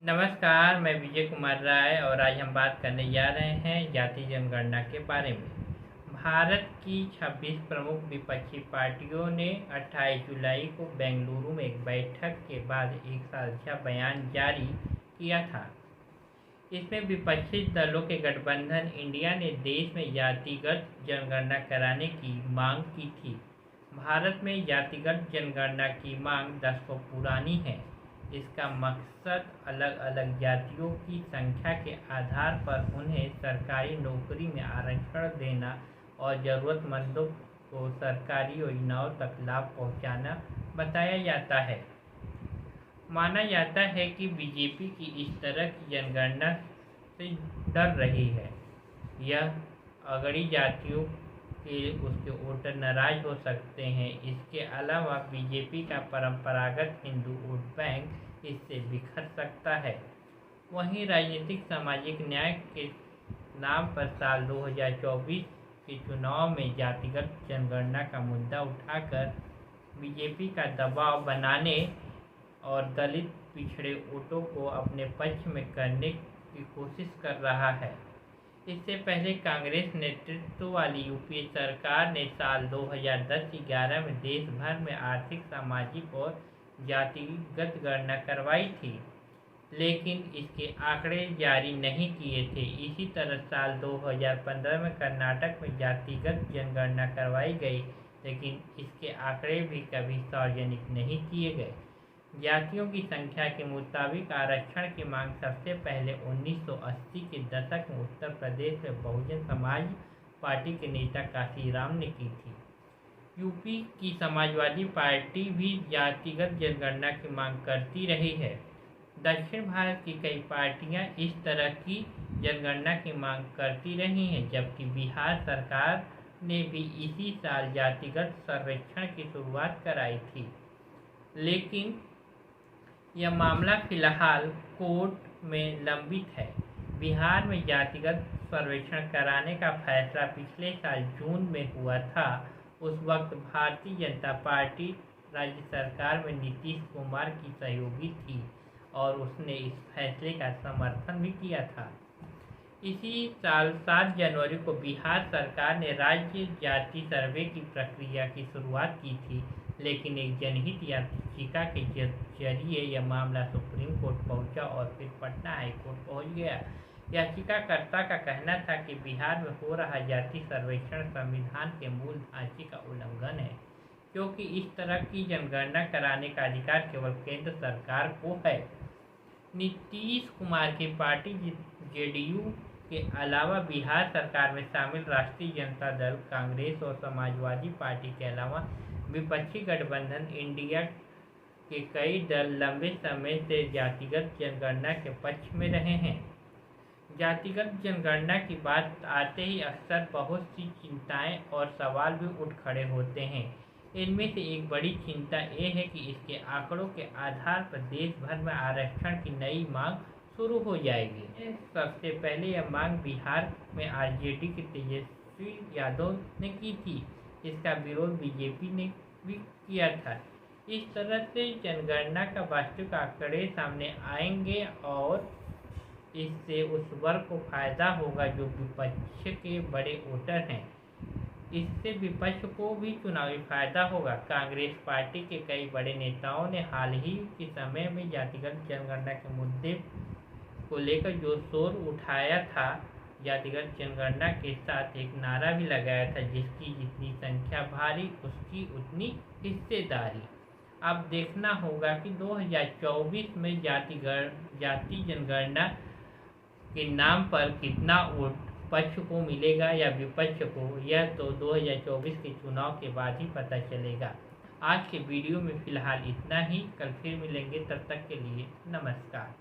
नमस्कार, मैं विजय कुमार राय और आज हम बात करने जा रहे हैं जाति जनगणना के बारे में। भारत की 26 प्रमुख विपक्षी पार्टियों ने 28 जुलाई को बेंगलुरु में एक बैठक के बाद एक साझा बयान जारी किया था। इसमें विपक्षी दलों के गठबंधन इंडिया ने देश में जातिगत जनगणना कराने की मांग की थी। भारत में जातिगत जनगणना की मांग दशकों पुरानी है। इसका मकसद अलग अलग जातियों की संख्या के आधार पर उन्हें सरकारी नौकरी में आरक्षण देना और ज़रूरतमंदों को सरकारी योजनाओं तक लाभ पहुंचाना बताया जाता है। माना जाता है कि बीजेपी की इस तरह की जनगणना से डर रही है। यह अगड़ी जातियों के उसके वोटर नाराज हो सकते हैं। इसके अलावा बीजेपी का परंपरागत हिंदू वोट बैंक इससे बिखर सकता है। वहीं राजनीतिक सामाजिक न्याय के नाम पर साल 2024 के चुनाव में जातिगत जनगणना का मुद्दा उठाकर बीजेपी का दबाव बनाने और दलित पिछड़े वोटों को अपने पक्ष में करने की कोशिश कर रहा है। इससे पहले कांग्रेस नेतृत्व वाली यूपीए सरकार ने साल 2010-11 में देश भर में आर्थिक, सामाजिक और जातिगत गणना करवाई थी, लेकिन इसके आंकड़े जारी नहीं किए थे। इसी तरह साल 2015 में कर्नाटक में जातिगत जनगणना करवाई गई, लेकिन इसके आंकड़े भी कभी सार्वजनिक नहीं किए गए। जातियों की संख्या के मुताबिक आरक्षण की मांग सबसे पहले 1980 के दशक में उत्तर प्रदेश में बहुजन समाज पार्टी के नेता काशीराम ने की थी। यूपी की समाजवादी पार्टी भी जातिगत जनगणना की मांग करती रही है। दक्षिण भारत की कई पार्टियां इस तरह की जनगणना की मांग करती रही हैं, जबकि बिहार सरकार ने भी इसी साल जातिगत सर्वेक्षण की शुरुआत कराई थी, लेकिन यह मामला फिलहाल कोर्ट में लंबित है। बिहार में जातिगत सर्वेक्षण कराने का फैसला पिछले साल जून में हुआ था। उस वक्त भारतीय जनता पार्टी राज्य सरकार में नीतीश कुमार की सहयोगी थी और उसने इस फैसले का समर्थन भी किया था। इसी साल 7 जनवरी को बिहार सरकार ने राज्य जाति सर्वे की प्रक्रिया की शुरुआत की थी, लेकिन एक जनहित याचिका के जरिए यह मामला सुप्रीम कोर्ट पहुंचा और फिर पटना हाई कोर्ट पहुंच गया। याचिकाकर्ता का कहना था कि बिहार में हो रहा जाति सर्वेक्षण संविधान के मूल ढांचे का उल्लंघन है, क्योंकि इस तरह की जनगणना कराने का अधिकार केवल केंद्र सरकार को है। नीतीश कुमार की पार्टी जेडीयू के अलावा बिहार सरकार में शामिल राष्ट्रीय जनता दल, कांग्रेस और समाजवादी पार्टी के अलावा विपक्षी गठबंधन इंडिया के कई दल लंबे समय से जातिगत जनगणना के पक्ष में रहे हैं। जातिगत जनगणना की बात आते ही अक्सर बहुत सी चिंताएं और सवाल भी उठ खड़े होते हैं। इनमें से एक बड़ी चिंता ये है कि इसके आंकड़ों के आधार पर देश भर में आरक्षण की नई मांग शुरू हो जाएगी। सबसे पहले यह मांग बिहार में आरजेडी के तेजस्वी यादव ने की थी। इसका विरोध बीजेपी ने भी किया था। इस तरह से जनगणना का वास्तविक आंकड़े सामने आएंगे और इससे उस वर्ग को फायदा होगा जो विपक्ष के बड़े वोटर हैं। इससे विपक्ष को भी चुनावी फायदा होगा। कांग्रेस पार्टी के कई बड़े नेताओं ने हाल ही के समय में जातिगत जनगणना के मुद्दे को लेकर जो शोर उठाया था, जातिगत जनगणना के साथ एक नारा भी लगाया था, जिसकी जितनी संख्या भारी उसकी उतनी हिस्सेदारी। अब देखना होगा कि 2024 में जाति जनगणना के नाम पर कितना वोट पक्ष को मिलेगा या विपक्ष को, यह तो 2024 के चुनाव के बाद ही पता चलेगा। आज के वीडियो में फिलहाल इतना ही। कल फिर मिलेंगे, तब तक के लिए नमस्कार।